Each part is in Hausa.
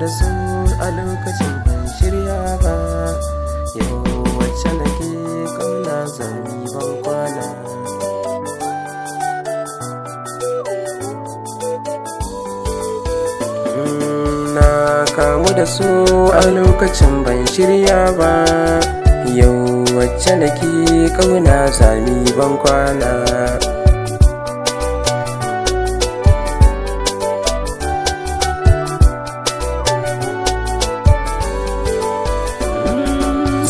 da su a lokacin ban shirya ba. Yau wacce nake kauna zami ban kwana. Na kamu da su a lokacin ban shirya ba. Yau wacce nake kauna zami ban kwana.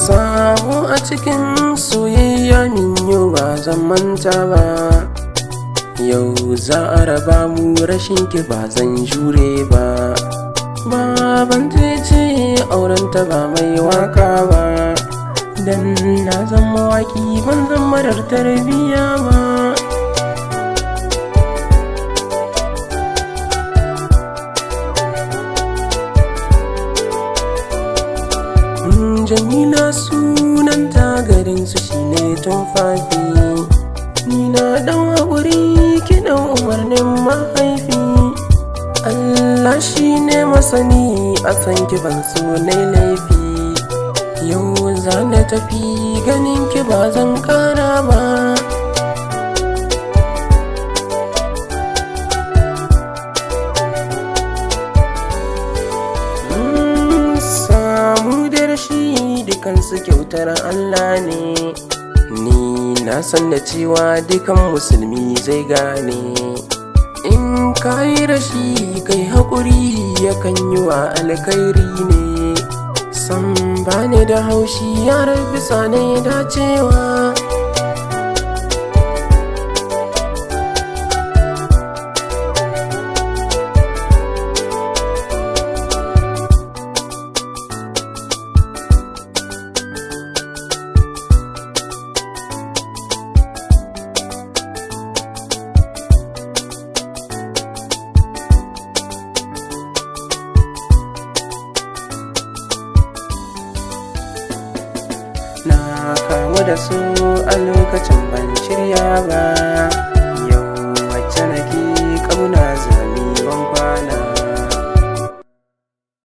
Sabo a cikin soyayya min yau ba zan manta ba. Yau za a raba mu rashin ki ba zan jure ba. Baban ce aurenta ba mai waka ba. Dan na zan mawaki ban zan marar tarbiyya ba. Jamila sunanta garinsu shine tumfafi. Ni na ɗan haƙuri ki ɗan umarnin mahaifi. Allah shine masani a san ki ban so na laifi. Yau za na tafi ganin ki ba zan ƙara ba. Dukansu kyautar Allah ne. Ni na san da cewa dukan musulmi zai gane. In ka yi rashi kai haƙuri yakan yi wa alkhairi ne. San ba ne da haushi ya rabi sane dacewa. Na kamu da su a lokacin ban shirya ba.